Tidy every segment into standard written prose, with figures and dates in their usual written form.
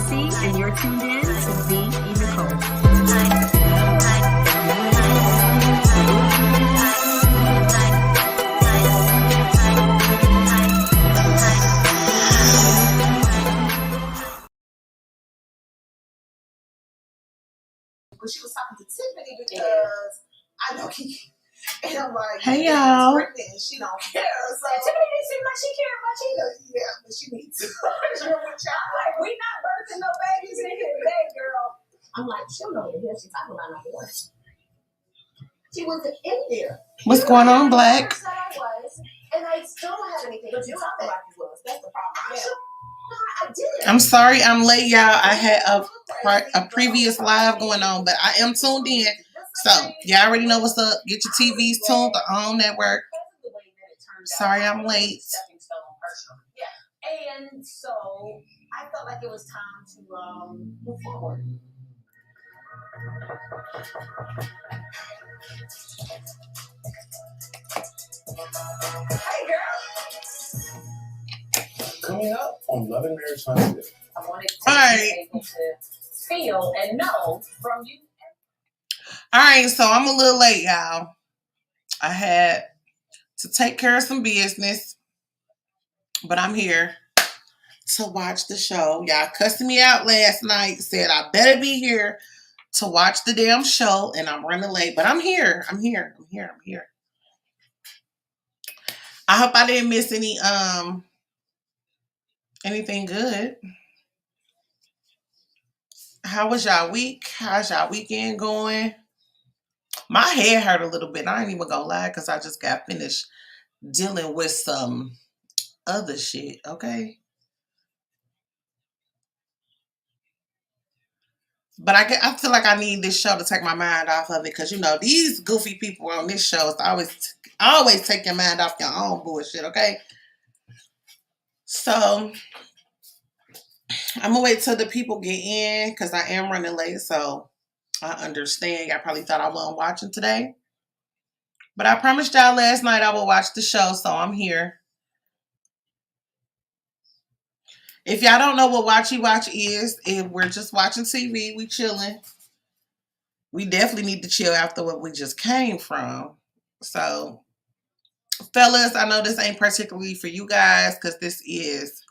Lucy, and you're tuned in to TheeEnicole. But she was talking to Tiffany because I know he. And I'm like, hey y'all. Pregnant, she don't care. So Tiffany didn't seem like she cared much either. Yeah, but she needs to. Like, we not birthing no babies in here today, girl. I'm like, she'll know what the hell she's talking about. Not one. She wasn't in there. What's going on, Black? I said I was, and I still don't have anything. But you talking like you was. That's the problem. Yeah. I did. I'm sorry I'm late, y'all. I had a previous live going on, but I am tuned in. So, y'all already know what's up. Get your TVs tuned on network. Sorry I'm late. And so, I felt like it was time to move forward. Hey, girl. Coming up on Love and Marriage Huntsville. I wanted to be able to feel and know from you. All right, so I'm a little late, y'all. I had to take care of some business, but I'm here to watch the show. Y'all cussed me out last night, said I better be here to watch the damn show, and I'm running late, but I'm here. I'm here. I hope I didn't miss anything good. How was y'all week? How's y'all weekend going? My head hurt a little bit. I ain't even gonna lie, because I just got finished dealing with some other shit, okay? But I feel like I need this show to take my mind off of it, because, you know, these goofy people on this show is always take your mind off your own bullshit, okay? So, I'm going to wait till the people get in, because I am running late, so I understand. Y'all probably thought I wasn't watching today. But I promised y'all last night I would watch the show, so I'm here. If y'all don't know what Watchy Watch is, if we're just watching TV, we chilling. We definitely need to chill after what we just came from. So, fellas, I know this ain't particularly for you guys, because this is,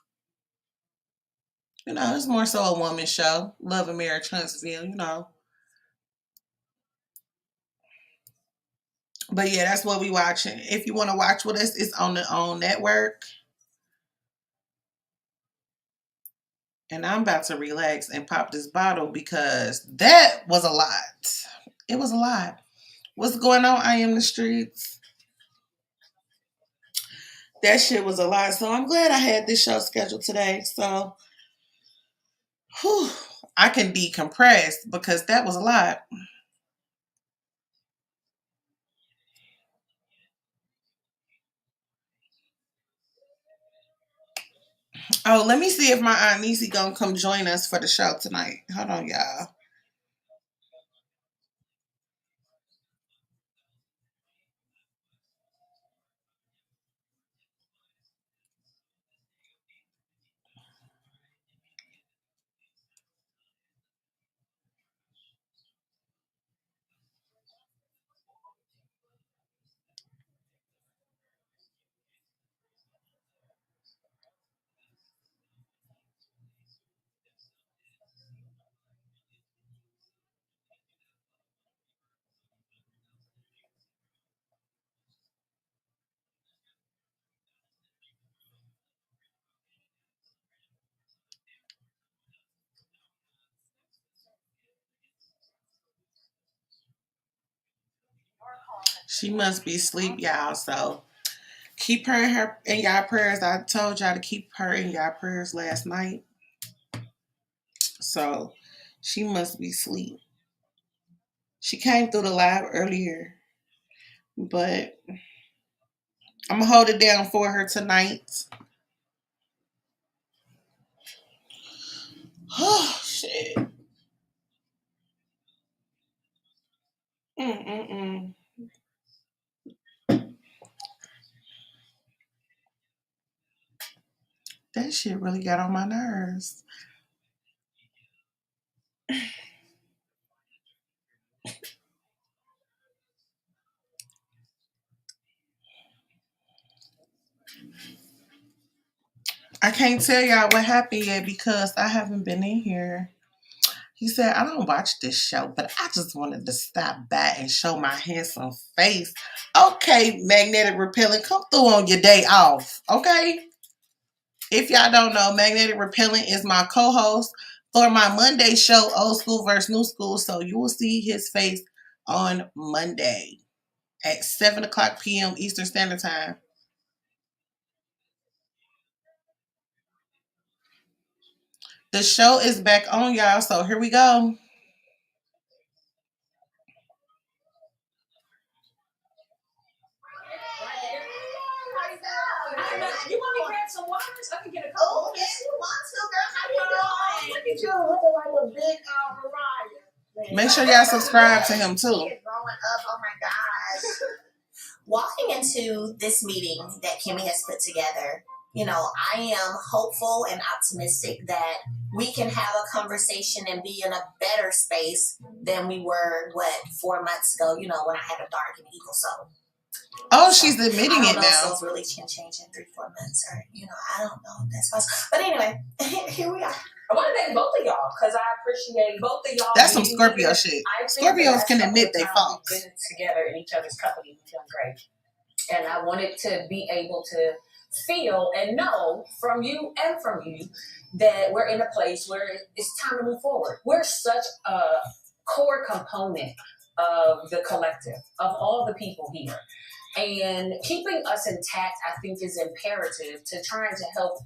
you know, it's more so a woman show. Love and Marriage Huntsville, you know. But yeah, that's what we watching. If you want to watch with us, it's on the OWN network. And I'm about to relax and pop this bottle, because that was a lot. It was a lot. What's going on? I am the streets. That shit was a lot. So I'm glad I had this show scheduled today. So I can decompress, because that was a lot. Oh, let me see if my Aunt Niecy gonna come join us for the show tonight. Hold on, y'all. She must be asleep, y'all. So keep her in y'all prayers. I told y'all to keep her in y'all prayers last night. So she must be asleep. She came through the live earlier, but I'm gonna hold it down for her tonight. Oh shit. Mm-mm-mm. That shit really got on my nerves. I can't tell y'all what happened yet because I haven't been in here. He said, I don't watch this show, but I just wanted to stop by and show my handsome face. Okay, Magnetic Repellent, come through on your day off, okay? If y'all don't know, Magnetic Repellent is my co-host for my Monday show, Old School vs. New School. So you will see his face on Monday at 7 o'clock p.m. Eastern Standard Time. The show is back on, y'all, so here we go. You want me to grab some waters? I can get a couple. Oh, yes, you want to, girl. How you doing? Look at you looking like a big Mariah. Make sure y'all subscribe to him, too. Growing up, oh my gosh. Walking into this meeting that Kimmy has put together, you know, I am hopeful and optimistic that we can have a conversation and be in a better space than we were, 4 months ago, you know, when I had a dark and evil soul. Oh, she's admitting it now. Souls really can change in 3-4 months, or you know, I don't know if that's possible. But anyway, here we are. I want to thank both of y'all because I appreciate both of y'all. That's some Scorpio shit. Scorpios can admit they faults. We've been together in each other's company. We've done great, and I wanted to be able to feel and know from you and from you that we're in a place where it's time to move forward. We're such a core component of the collective, of all the people here. And keeping us intact, I think, is imperative to trying to help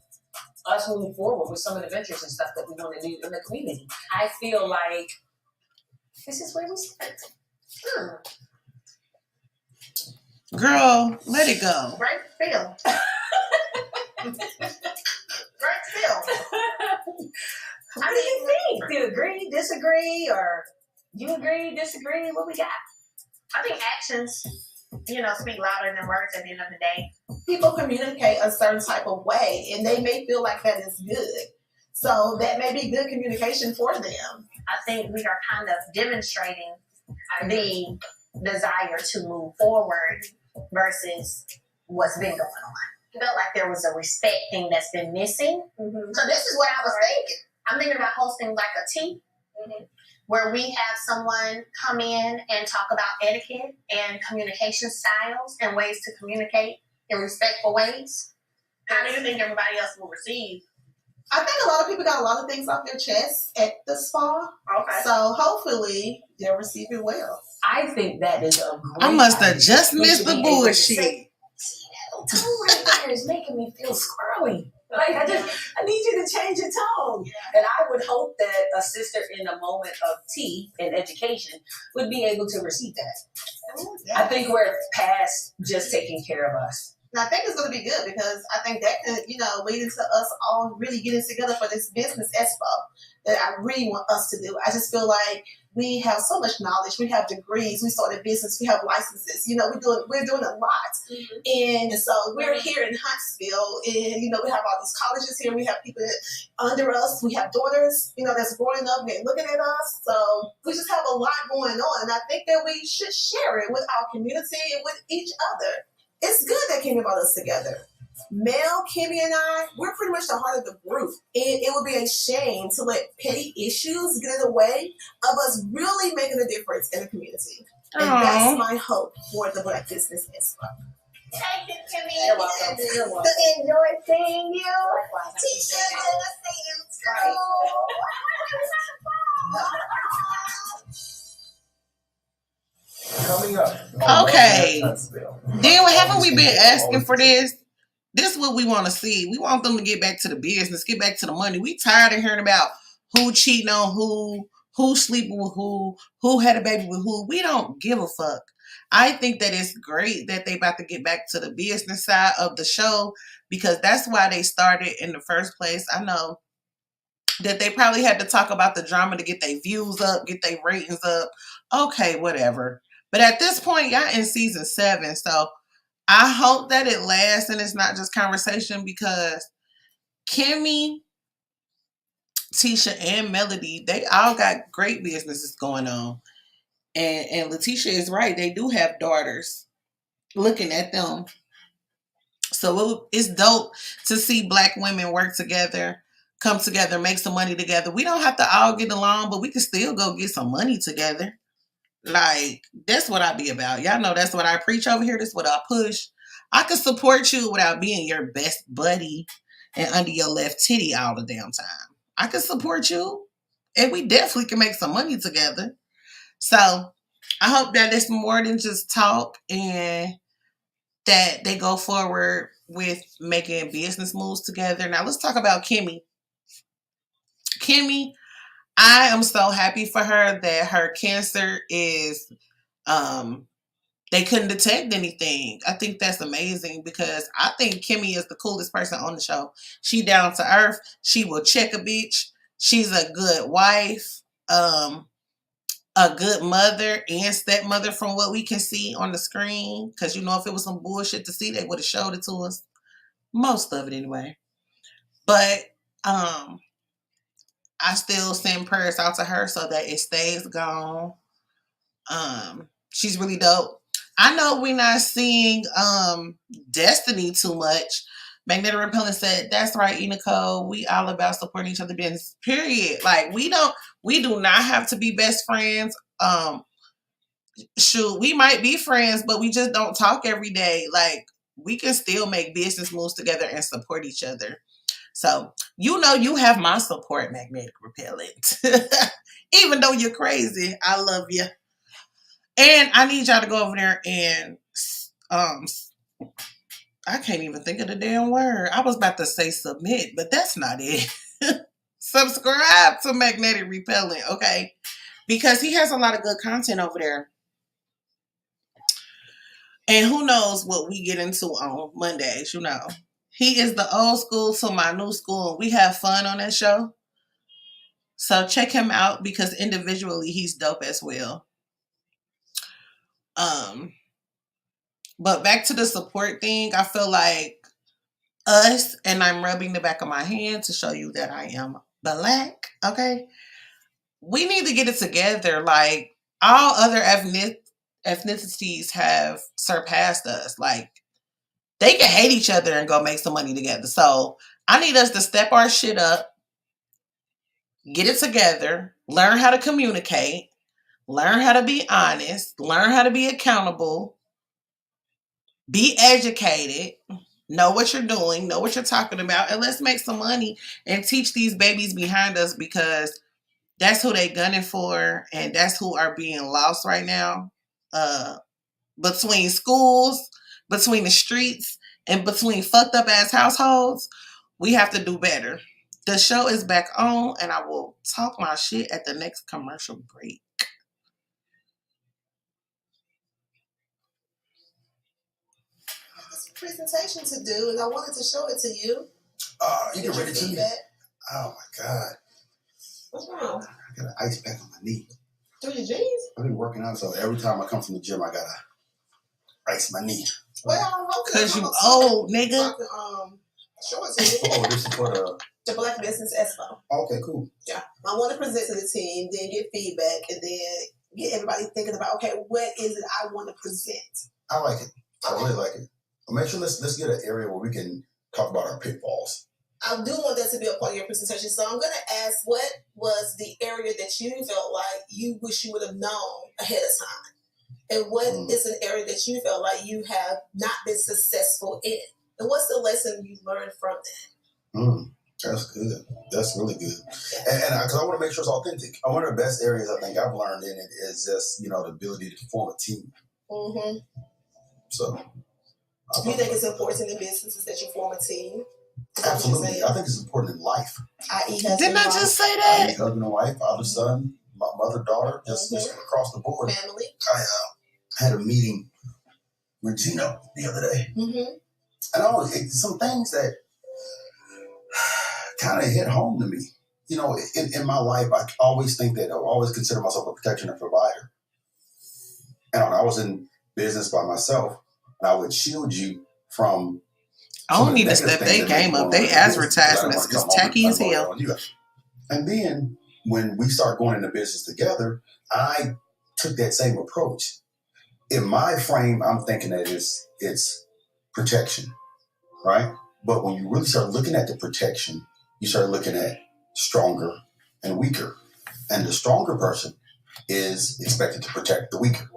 us move forward with some of the ventures and stuff that we want to do in the community. I feel like this is where we start. Girl, let it go. Right feel. Right feel. How do you think? Do you agree, disagree, or you agree, disagree? What we got? I think actions, you know, speak louder than words at the end of the day. People communicate a certain type of way, and they may feel like that is good. So that may be good communication for them. I think we are kind of demonstrating the desire to move forward versus what's been going on. I felt like there was a respect thing that's been missing. Mm-hmm. So this is what I was thinking. I'm thinking about hosting like a tea. Mm-hmm. Where we have someone come in and talk about etiquette and communication styles and ways to communicate in respectful ways. How do you think everybody else will receive? I think a lot of people got a lot of things off their chest at the spa. Okay. So hopefully they'll receive it well. I think that is a great I must have just missed the bullshit. See, that tone right there is making me feel squirrely. Like, I need you to change your tone. Yeah. And I would hope that a sister in a moment of tea and education would be able to receive that. Oh, yeah. I think we're past just taking care of us. And I think it's going to be good because I think that could, you know, lead into us all really getting together for this business expo that I really want us to do. I just feel like we have so much knowledge. We have degrees. We started business. We have licenses. You know, we're doing a lot. Mm-hmm. And so we're here in Huntsville, and you know, we have all these colleges here. We have people under us. We have daughters, you know, that's growing up and they're looking at us. So we just have a lot going on, and I think that we should share it with our community and with each other. It's good that Kimmy brought us together. Mel, Kimmy, and I, we're pretty much the heart of the group. And it would be a shame to let petty issues get in the way of us really making a difference in the community. And that's my hope for the Black Business Expo. Thank you, Kimmy. You're welcome. You're welcome. Enjoy seeing you. Tisha, I see you too. Coming up. Okay. Then haven't we been asking for this? This is what we want to see. We want them to get back to the business, get back to the money. We tired of hearing about who cheating on who sleeping with who had a baby with who. We don't give a fuck. I think that it's great that they about to get back to the business side of the show because that's why they started in the first place. I know that they probably had to talk about the drama to get their views up, get their ratings up. Okay, whatever. But at this point, y'all in season 7, so I hope that it lasts and it's not just conversation because Kimmy Tisha and Melody, they all got great businesses going on. And Letitia is right. They do have daughters. Looking at them. So it's dope to see Black women work together, come together, make some money together. We don't have to all get along, but we can still go get some money together. Like, that's what I be about. Y'all know that's what I preach over here. That's what I push. I can support you without being your best buddy and under your left titty all the damn time. I can support you. And we definitely can make some money together. So I hope that it's more than just talk and that they go forward with making business moves together. Now let's talk about Kimmy. Kimmy, I am so happy for her that her cancer is they couldn't detect anything. I think that's amazing because I think Kimmy is the coolest person on the show. She down to earth. She will check a bitch. She's a good wife, a good mother and stepmother from what we can see on the screen. Because, you know, if it was some bullshit to see, they would have showed it to us. Most of it anyway. But I still send prayers out to her so that it stays gone. She's really dope. I know we're not seeing Destiny too much. Magnetic Repellent said, that's right, TheeEnicole. We all about supporting each other business. Period. Like we do not have to be best friends. Shoot, we might be friends, but we just don't talk every day. Like we can still make business moves together and support each other. So, you know, you have my support, Magnetic Repellent. Even though you're crazy, I love you. And I need y'all to go over there and, I can't even think of the damn word. I was about to say submit, but that's not it. Subscribe to Magnetic Repellent, okay? Because he has a lot of good content over there. And who knows what we get into on Mondays, you know. He is the old school to my new school, and we have fun on that show. So check him out because individually he's dope as well. But back to the support thing, I feel like us, and I'm rubbing the back of my hand to show you that I am Black, okay? We need to get it together. Like, all other ethnicities have surpassed us. Like, they can hate each other and go make some money together. So I need us to step our shit up, get it together, learn how to communicate, learn how to be honest, learn how to be accountable, be educated, know what you're doing, know what you're talking about, and let's make some money and teach these babies behind us because that's who they gunning for and that's who are being lost right now. Between schools, between the streets, and between fucked up ass households, we have to do better. The show is back on, and I will talk my shit at the next commercial break. Presentation to do, and I wanted to show it to you. You get ready to me? Oh my God. What's wrong? I got an ice pack on my knee. Through your jeans? I've been working out, so every time I come from the gym, I gotta ice my knee. Well, Cause you old, nigga. Show it to you. Oh, this is for the Black Business Expo. Okay, cool. Yeah, I want to present to the team, then get feedback, and then get everybody thinking about, okay, what is it I want to present? I like it. I really like it. Make sure let's get an area where we can talk about our pitfalls. I do want that to be a part of your presentation. So I'm going to ask, what was the area that you felt like you wish you would have known ahead of time? And what is an area that you felt like you have not been successful in? And what's the lesson you learned from that? That's good. That's really good. And because I want to make sure it's authentic. One of the best areas I think I've learned in it is just, the ability to form a team. Mm-hmm. So. Do you think it's important in businesses that you form a team? Absolutely. I think it's important in life. Didn't I just say that? Husband and wife, father, son, mother, daughter, just across the board. Family. I had a meeting with Gino the other day. And some things that kind of hit home to me. In my life, I always think that I always consider myself a protection and provider. And I was in business by myself, and I would shield you from. I don't need to step their game up. They advertisements is tacky as hell. And then when we start going into business together, I took that same approach. In my frame, I'm thinking that it's protection, right? But when you really start looking at the protection, you start looking at stronger and weaker. And the stronger person is expected to protect the weaker.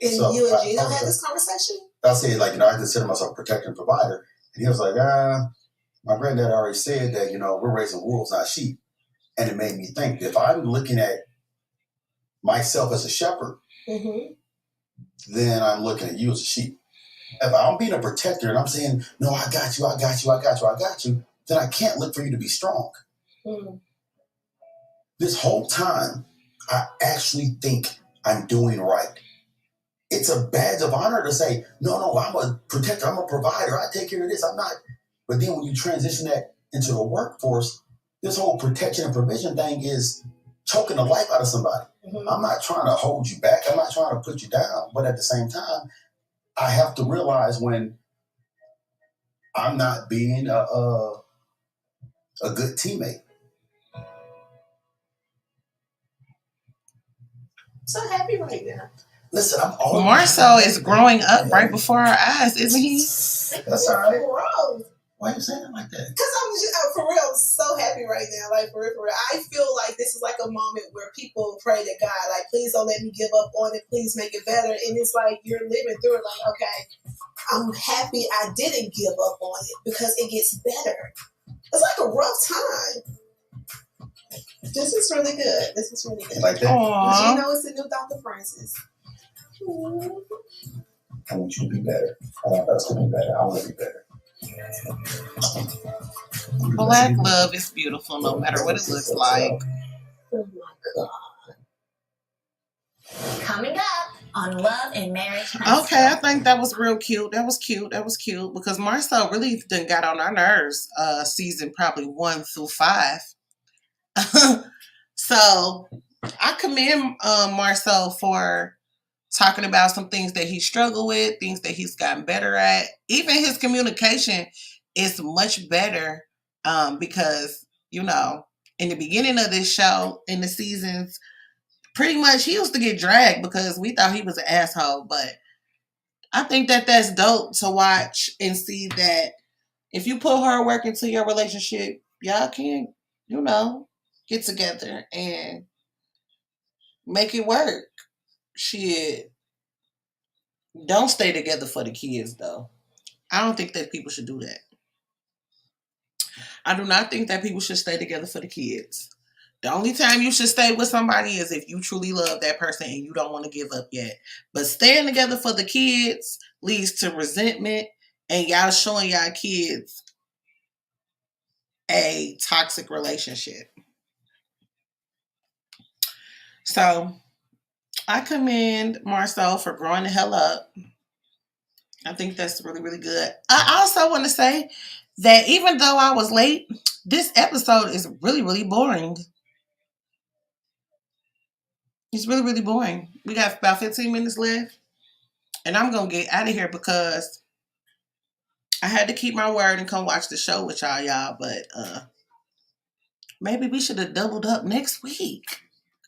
And so you and Gino had this conversation? I said, like, I consider myself a protector and provider. And he was like, my granddad already said that, we're raising wolves, not sheep. And it made me think, if I'm looking at myself as a shepherd, then I'm looking at you as a sheep. If I'm being a protector and I'm saying, no, I got you, I got you, I got you, I got you, then I can't look for you to be strong. This whole time, I actually think I'm doing right. It's a badge of honor to say, no, I'm a protector, I'm a provider, I take care of this, I'm not. But then when you transition that into the workforce, this whole protection and provision thing is choking the life out of somebody. I'm not trying to hold you back, I'm not trying to put you down, but at the same time, I have to realize when I'm not being a good teammate. So happy right now. Listen, I'm always Marcel is growing up right before our eyes, isn't he? That's all right. Why are you saying it like that? Because I'm just, for real, so happy right now. Like, for real. I feel like this is like a moment where people pray to God, like, please don't let me give up on it. Please make it better. And it's like you're living through it like, okay, I'm happy I didn't give up on it because it gets better. It's like a rough time. This is really good. This is really good. Like that? Aww. You know it's the new Dr. Francis. I want you to be better. I want us to be better. I want to be better. Black love is beautiful no matter what it looks like. Oh my God. Coming up on Love and Marriage Huntsville. Okay, I think that was real cute. That was cute because Marcel really done got on our nerves season probably 1 through 5. So I commend Marcel for talking about some things that he struggled with, things that he's gotten better at. Even his communication is much better because, in the beginning of this show, in the seasons, pretty much he used to get dragged because we thought he was an asshole. But I think that that's dope to watch and see that if you put hard work into your relationship, y'all can, get together and make it work. Shit. Don't stay together for the kids, though. I don't think that people should do that. I do not think that people should stay together for the kids. The only time you should stay with somebody is if you truly love that person and you don't want to give up yet. But staying together for the kids leads to resentment and y'all showing y'all kids a toxic relationship. So I commend Marcel for growing the hell up. I think that's really, really good. I also want to say that even though I was late, this episode is really, really boring. It's really, really boring. We got about 15 minutes left. And I'm going to get out of here because I had to keep my word and come watch the show with y'all. But maybe we should have doubled up next week.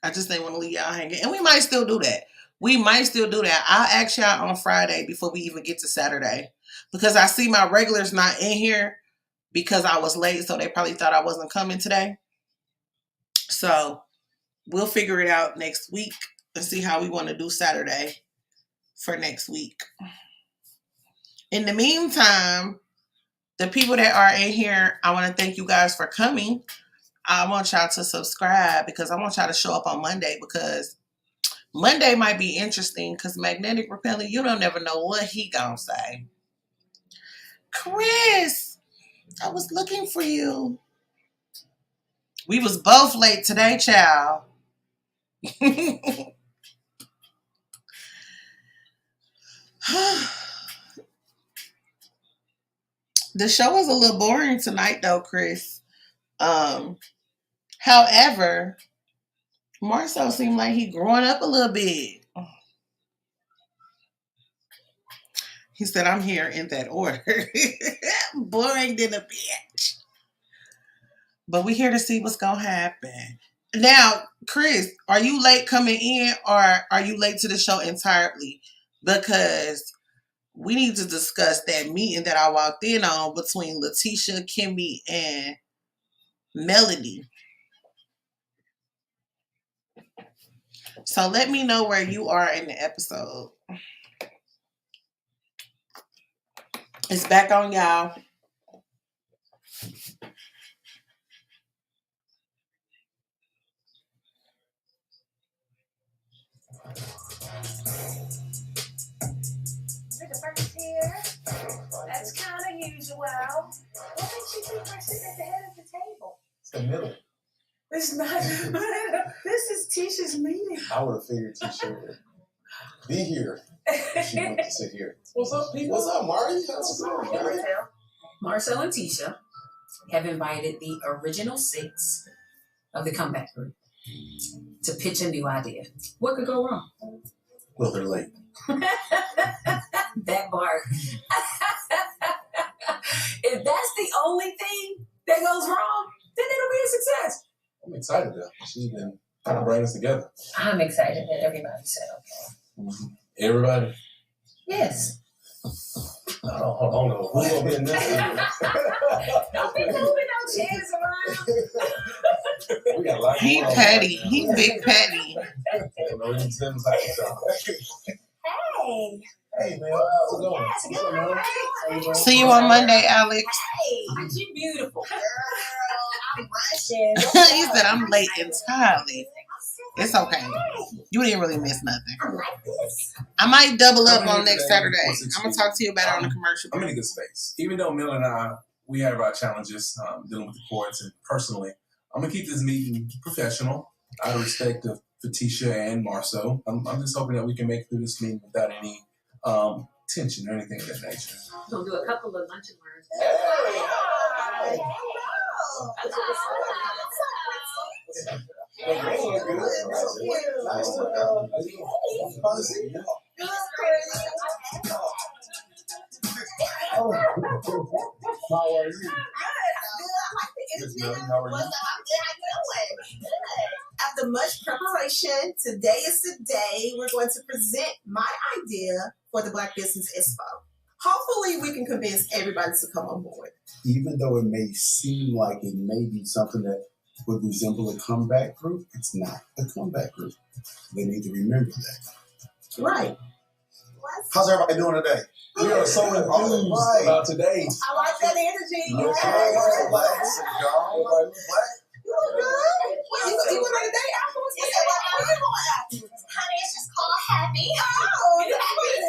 I just didn't want to leave y'all hanging. And we might still do that. I'll ask y'all on Friday before we even get to Saturday. Because I see my regulars not in here because I was late. So they probably thought I wasn't coming today. So we'll figure it out next week and see how we want to do Saturday for next week. In the meantime, the people that are in here, I want to thank you guys for coming. I want y'all to subscribe because I want y'all to show up on Monday because Monday might be interesting because Magnetic Repelling, you don't never know what he gonna say. Chris, I was looking for you. We was both late today, child. The show was a little boring tonight, though, Chris. However, Marcel seemed like he growing up a little bit. He said, I'm here in that order. Boring than a bitch. But we're here to see what's gonna happen. Now, Chris, are you late coming in or are you late to the show entirely? Because we need to discuss that meeting that I walked in on between Letitia, Kimmy, and Melody. So let me know where you are in the episode. It's back on y'all. The first here. That's kind of usual. What makes you think we're sitting at the head of the table? It's the middle. It's not. This is Tisha's meeting. I would have figured Tisha would be here. She wanted to sit here. What's up, people? What's up, Marty? How's it going? Marcel and Tisha have invited the original 6 of the comeback group to pitch a new idea. What could go wrong? Well, they're late. That part. If that's the only thing that goes wrong, then it'll be a success. I'm excited though. She's been kind of bringing us together. I'm excited that everybody said okay. Mm-hmm. Everybody? Yes. Hold on. Who's going to be in this? Don't be moving no chairs around. We got a lot He going on. petty. He big petty. Hey. Hey, man. How's it going? Yes, What's up, man? How you doing? See you on Monday, Alex. Hey, aren't you beautiful? Girl, I'm rushing. He said I'm late entirely. It's okay. You didn't really miss nothing. I like this. I might double up Coming on in next today, Saturday. what's it I'm gonna speak? talk to you about it on the commercial. I'm in a good space. Even though Mill and I, we have our challenges dealing with the courts, and personally, I'm gonna keep this meeting professional, out of respect for Tisha and Marceau. I'm just hoping that we can make it through this meeting without any tension or anything of that nature. We'll do a couple of lunch and learns. Hey. Hey, man, you're good. Nice to fun to see you. Oh, how are you? Miss Melody, how are you? What's up? I'm good. How you doing? Good. After much preparation, today is the day we're going to present my idea for the Black Business Expo. Hopefully, we can convince everybody to come on board. Even though it may seem like it may be something that would resemble a comeback group, it's not a comeback group. They need to remember that. Right. How's everybody doing today? We are so enthused about today. I like that energy. Yes, Yes. sir. You look good. You went on a date afterwards? Yeah, where you going afterwards? Honey, it's just called happy. Oh, You happy? It's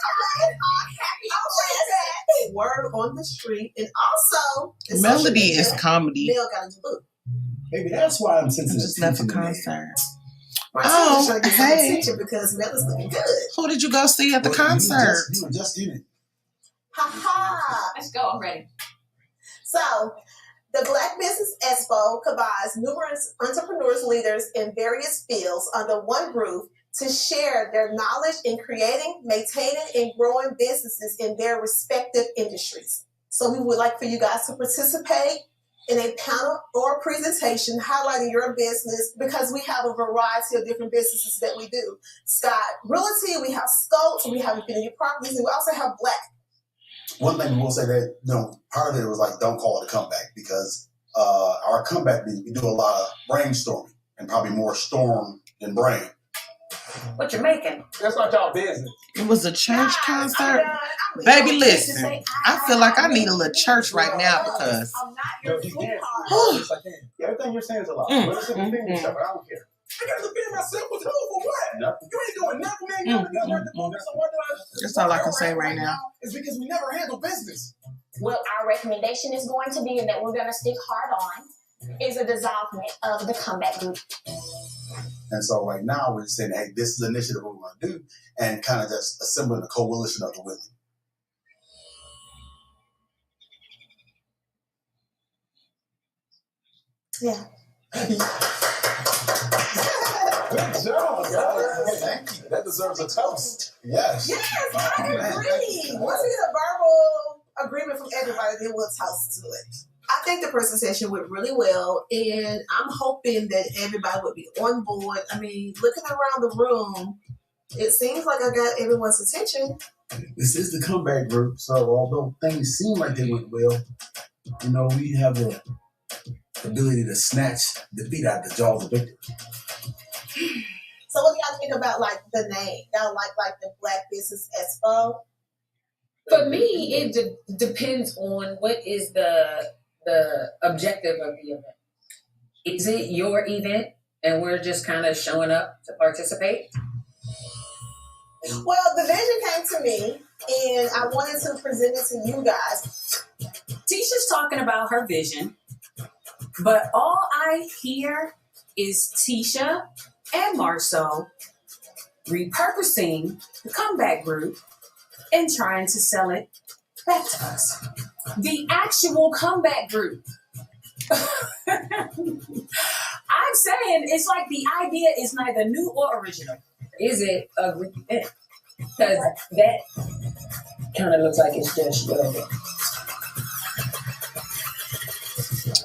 called happy. oh, word on the street. And also, the social Melody media, is comedy. Bill got a new book. Maybe that's why I'm I sensing just left a attention in there. concert. Marcel was trying to get some hey. attention because Mella's looking good. Who did you go see at the Well, concert? You were just in it. Ha ha. Let's go. I'm ready. So, the Black Business Expo combines numerous entrepreneurs, leaders in various fields under one roof to share their knowledge in creating, maintaining, and growing businesses in their respective industries. So we would like for you guys to participate in a panel or presentation highlighting your business because we have a variety of different businesses that we do. Scott Realty, we have Scope, we have Infinity Properties, and we also have Black. One thing we will say that, part of it was like, don't call it a comeback because our comeback meeting, we do a lot of brainstorming and probably more storm than brain. What you making? That's not y'all business. It was a church concert. Baby, listen. I feel like I need a little church right now because I'm not your You sweetheart. can. Yes, I can. Yeah, everything you're saying is a lot. Mm, But it's a mm, defend mm. yourself, but I don't care. I gotta defend myself with who for what? Nothing. You ain't doing nothing, man. You ain't doing nothing. So what do I- that's all I can say right now. It's because we never handle business. Well, our recommendation is going to be, and that we're going to stick hard on, is a dissolvement of the comeback group. And so right now we're just saying, hey, this is the initiative we're going to do and kind of just assembling a coalition of the willing. Yeah. Good job, guys. Thank you. That deserves a toast. Yes. Yes, I agree. Once we get a verbal agreement from everybody, then we'll toast to it. I think the presentation went really well, and I'm hoping that everybody would be on board. I mean, looking around the room, it seems like I got everyone's attention. This is the comeback group, so although things seem like they went well, we have the ability to snatch defeat out the jaws of victory. So what do y'all think about like the name? Y'all like the Black Business Expo? For me, it depends on what is the objective of the event. Is it your event and we're just kind of showing up to participate? Well, the vision came to me and I wanted to present it to you guys. Tisha's talking about her vision, but all I hear is Tisha and Marceau repurposing the comeback group and trying to sell it back to us. The actual comeback group. I'm saying it's like the idea is neither new or original. Is it a group event? Because that kind of looks like it's just whatever.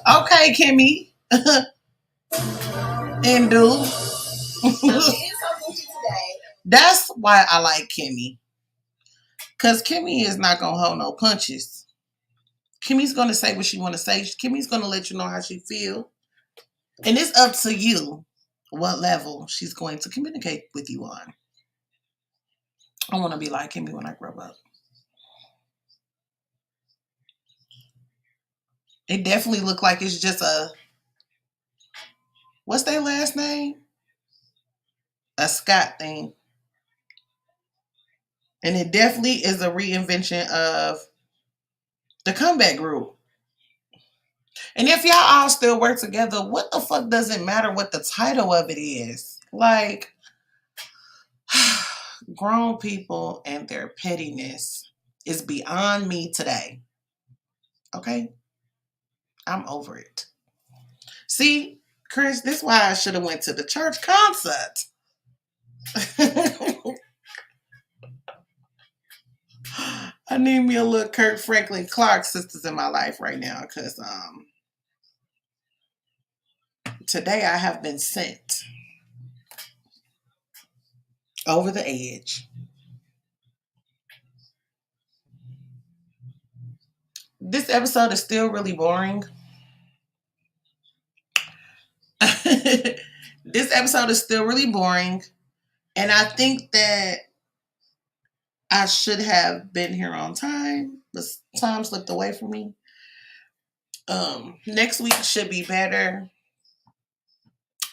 Okay, Kimmy. And do. That's why I like Kimmy. Because Kimmy is not going to hold no punches. Kimmy's going to say what she want to say. Kimmy's going to let you know how she feel. And it's up to you what level she's going to communicate with you on. I want to be like Kimmy when I grow up. It definitely looked like it's just a... What's their last name? A Scott thing. And it definitely is a reinvention of the comeback group. And if y'all all still work together, what the fuck does it matter what the title of it is? Like, grown people and their pettiness is beyond me today. Okay? I'm over it. See, Chris, this is why I should have went to the church concert. I need me a little Kirk Franklin Clark sisters in my life right now because today I have been sent over the edge. This episode is still really boring. This episode is still really boring. And I think that I should have been here on time, but time slipped away from me. Next week should be better.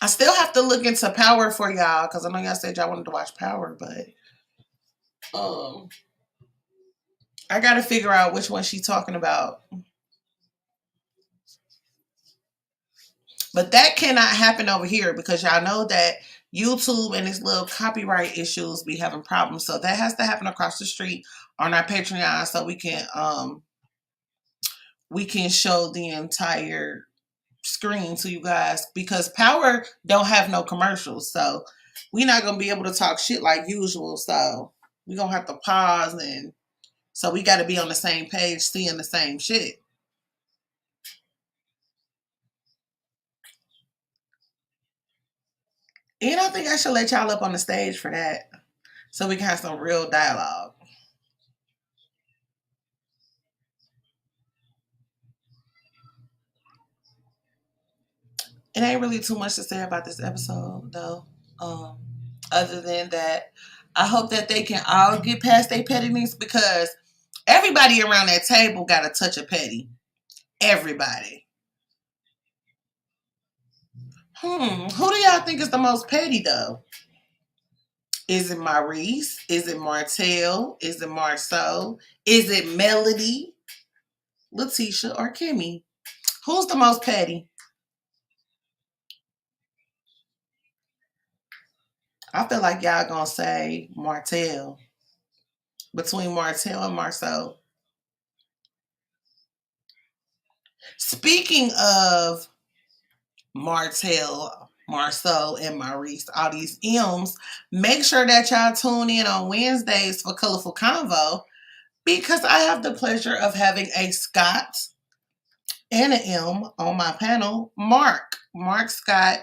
I still have to look into Power for y'all because I know y'all said y'all wanted to watch Power, but I got to figure out which one she's talking about. But that cannot happen over here because y'all know that YouTube and its little copyright issues be having problems. So that has to happen across the street on our Patreon so we can show the entire screen to you guys because Power don't have no commercials. So we're not going to be able to talk shit like usual. So we're going to have to pause and so we got to be on the same page seeing the same shit. And I think I should let y'all up on the stage for that so we can have some real dialogue. It ain't really too much to say about this episode, though. Other than that, I hope that they can all get past their pettiness because everybody around that table got a touch of petty. Everybody. Who do y'all think is the most petty, though? Is it Maurice? Is it Martell? Is it Marceau? Is it Melody, Letitia, or Kimmy? Who's the most petty? I feel like y'all gonna say Martell. Between Martell and Marceau. Speaking of Martell, Marceau, and Maurice, all these M's, make sure that y'all tune in on Wednesdays for Colorful Convo because I have the pleasure of having a Scott and an M on my panel, Mark. Mark Scott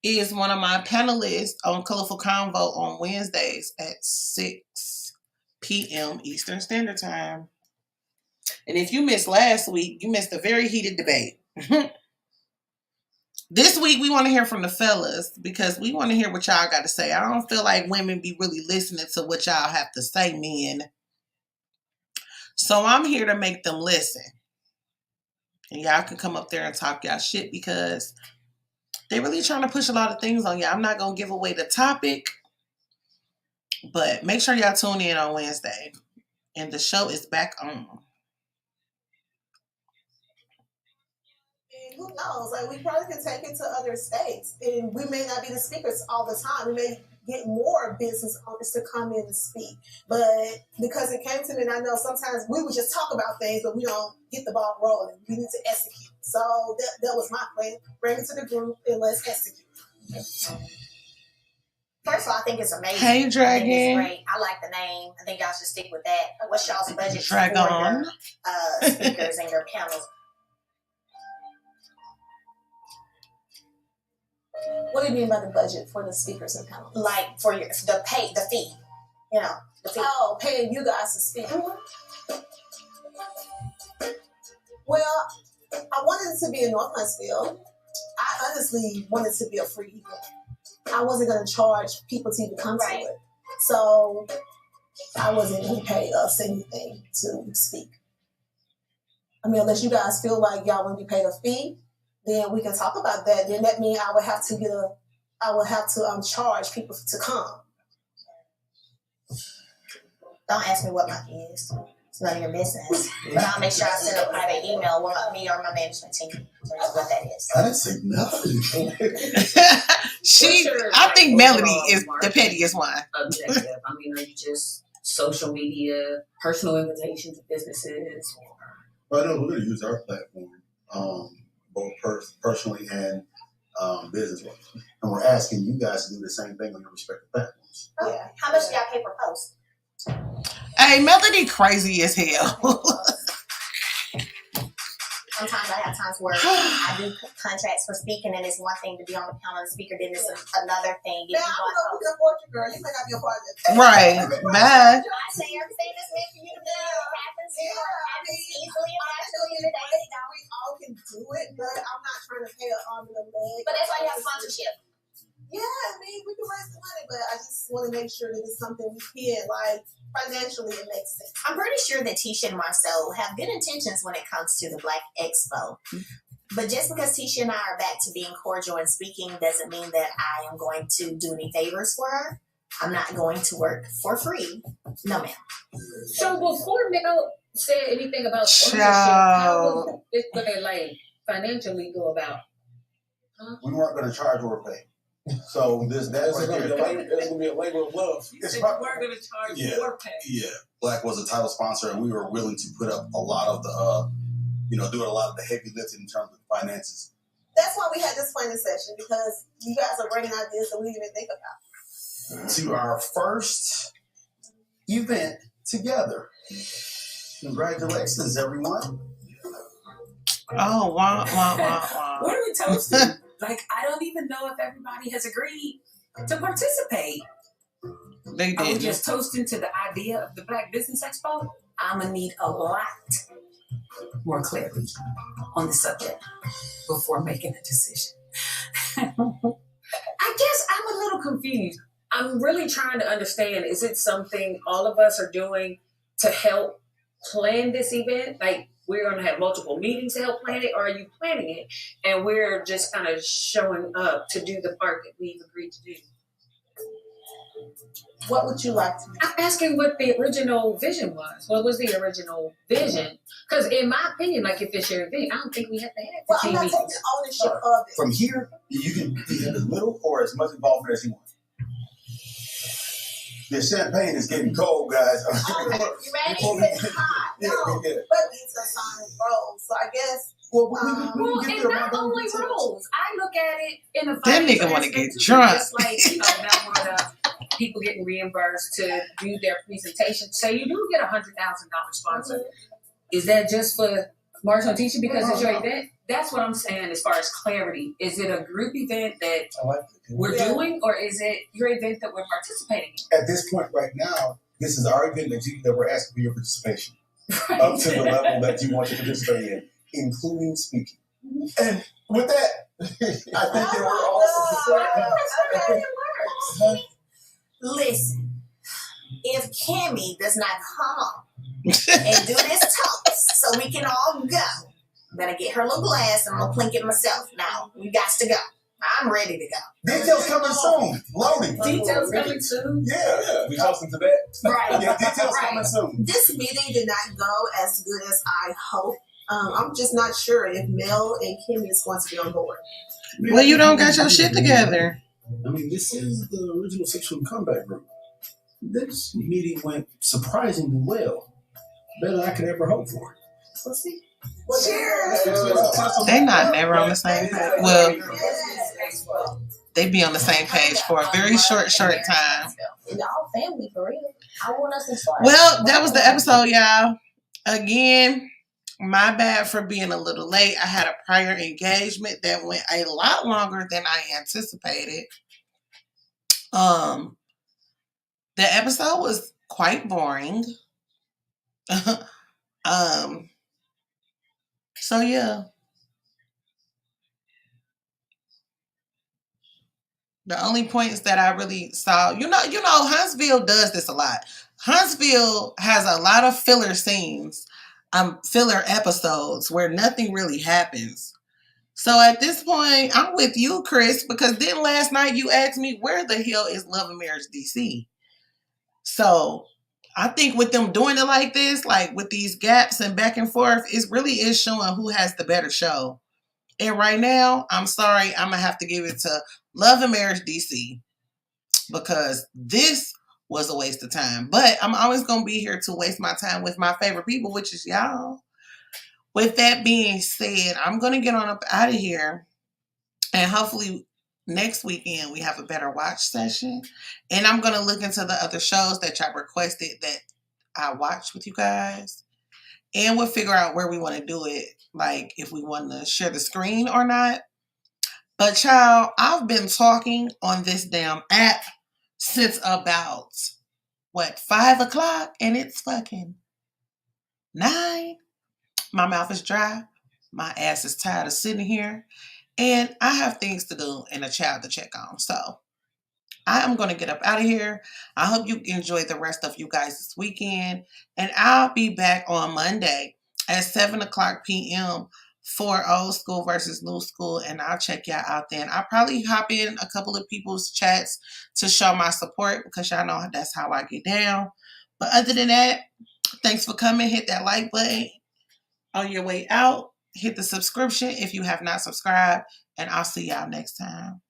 is one of my panelists on Colorful Convo on Wednesdays at 6 p.m. Eastern Standard Time. And if you missed last week, you missed a very heated debate. This week, we want to hear from the fellas because we want to hear what y'all got to say. I don't feel like women be really listening to what y'all have to say, men. So I'm here to make them listen. And y'all can come up there and talk y'all shit because they really trying to push a lot of things on y'all. I'm not going to give away the topic, but make sure y'all tune in on Wednesday. And the show is back on. And who knows? Like, we probably can take it to other states. And we may not be the speakers all the time. We may get more business owners to come in and speak. But because it came to me, and I know sometimes we would just talk about things, but we don't get the ball rolling. We need to execute. So that was my plan. Bring it to the group and let's execute. First of all, I think it's amazing. Hey, Dragon. I think it's great. I like the name. I think y'all should stick with that. What's y'all's budget Dragon. for your speakers and your panels? What do you mean by the budget for the speakers and panels? Like for your the fee. You know, the fee. Oh, paying you guys to speak. Well, I wanted it to be in North Huntsville. I honestly wanted it to be a free event. I wasn't going to charge people to even come to it. So I wasn't going to pay us anything to speak. I mean, unless you guys feel like y'all want to be paid a fee, then we can talk about that. Then that means I would have to charge people to come. Don't ask me what my fee is. It's none of your business. But I'll make sure I send a private email with me or my management team to what that is. I didn't say nothing. I think Melody is the pettiest one. Objective. I mean, are you just social media, personal invitations to businesses? Well, no, we're going to use our platform, both personally and business-wise. And we're asking you guys to do the same thing on your respective platforms. Yeah. How much do y'all pay per post? Hey, Melody crazy as hell. Sometimes I have times where I do contracts for speaking, and it's one thing to be on the panel and speaker, then it's another thing. Now, I'm going to afford you, girl. You may not be a part of it. Right. Bye. I say everything that's meant for you to do happens. Happens easily and naturally in the day. We all can do it, but I'm not trying to pay an arm and a leg. But that's why you have sponsorship. Yeah, I mean, we can raise the money, but I just want to make sure that it's something we can, like, financially it makes sense. I'm pretty sure that Tisha and Marcel have good intentions when it comes to the Black Expo. But just because Tisha and I are back to being cordial and speaking doesn't mean that I am going to do any favors for her. I'm not going to work for free. No, ma'am. So before Mel said anything about ownership, how was it going to like financially go about? Huh? We weren't going to charge or pay. So that's going to be a labor of love. We're going to charge more pay. Yeah, Black was a title sponsor, and we were willing to put up a lot of the, do a lot of the heavy lifting in terms of finances. That's why we had this planning session, because you guys are bringing ideas that we didn't even think about. To our first event together. Congratulations, everyone. Oh, wow. What are we toasting? Like, I don't even know if everybody has agreed to participate. They Are we did. just toasting to the idea of the Black Business Expo? I'm going to need a lot more clarity on the subject before making a decision. I guess I'm a little confused. I'm really trying to understand, is it something all of us are doing to help plan this event? Like, we're going to have multiple meetings to help plan it, or are you planning it and we're just kind of showing up to do the part that we've agreed to do? What would you like to do? I'm asking what the original vision was. What was the original vision? Because in my opinion, like if it's your event, I don't think we have to have Well, 15 I'm not meetings. taking ownership of it. From here, you can be in as little or as much involvement as you want. The champagne is getting cold, guys. You ready? It's hot. No, but it's a sign of role. So I guess. Well, and not only roles. I look at it in a That financial nigga want to aspect get too. drunk. Just like, now one of the people getting reimbursed to do their presentation. So you do get $100,000 sponsor. Is that just for Marshall Tisha, because it's your event. That's what I'm saying as far as clarity. Is it a group event that we're doing, or is it your event that we're participating in? At this point right now, this is our event that we're asking for your participation. Up to the level that you want to participate in, including speaking. And with that, I think that we're all... That's how it works. Listen, if Kimmy does not come and do this toast so we can all go, I'm going to get her little glass and I'm going to plink it myself. Now, we got to go. I'm ready to go. Details coming soon. Loading. Details coming soon? Yeah. We talking to that? Right. Yeah, details coming soon. This meeting did not go as good as I hoped. I'm just not sure if Mel and Kimmy is going to be on board. Well, you don't got your shit together. I mean, this is the original sexual comeback group. This meeting went surprisingly well. Better than I could ever hope for. We'll see. Cheers! They not never on the same page. Well, they be on the same page for a very short time. Y'all family for real. I want us to start. Well, that was the episode, y'all. Again, my bad for being a little late. I had a prior engagement that went a lot longer than I anticipated. The episode was quite boring. So yeah. The only points that I really saw, you know, Huntsville does this a lot. Huntsville has a lot of filler scenes, filler episodes where nothing really happens. So at this point, I'm with you, Chris, because then last night you asked me where the hell is Love and Marriage DC? So I think with them doing it like this, like with these gaps and back and forth, it really is showing who has the better show. And right now, I'm sorry, I'm going to have to give it to Love and Marriage DC because this was a waste of time. But I'm always going to be here to waste my time with my favorite people, which is y'all. With that being said, I'm going to get on up out of here. And hopefully next weekend we have a better watch session. And I'm going to look into the other shows that y'all requested that I watch with you guys. And we'll figure out where we want to do it. Like if we want to share the screen or not. But child, I've been talking on this damn app since about, 5 o'clock? And it's fucking 9. My mouth is dry. My ass is tired of sitting here. And I have things to do and a child to check on. So I am going to get up out of here. I hope you enjoy the rest of you guys this weekend. And I'll be back on Monday at 7 o'clock p.m. for Old School versus New School. And I'll check y'all out then. I'll probably hop in a couple of people's chats to show my support because y'all know that's how I get down. But other than that, thanks for coming. Hit that like button on your way out. Hit the subscription if you have not subscribed. And I'll see y'all next time.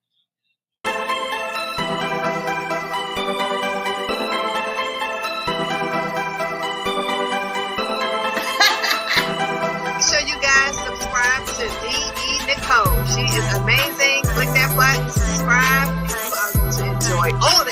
Sure you guys subscribe to TheeEnicole. She is amazing. Click that button, subscribe to enjoy all the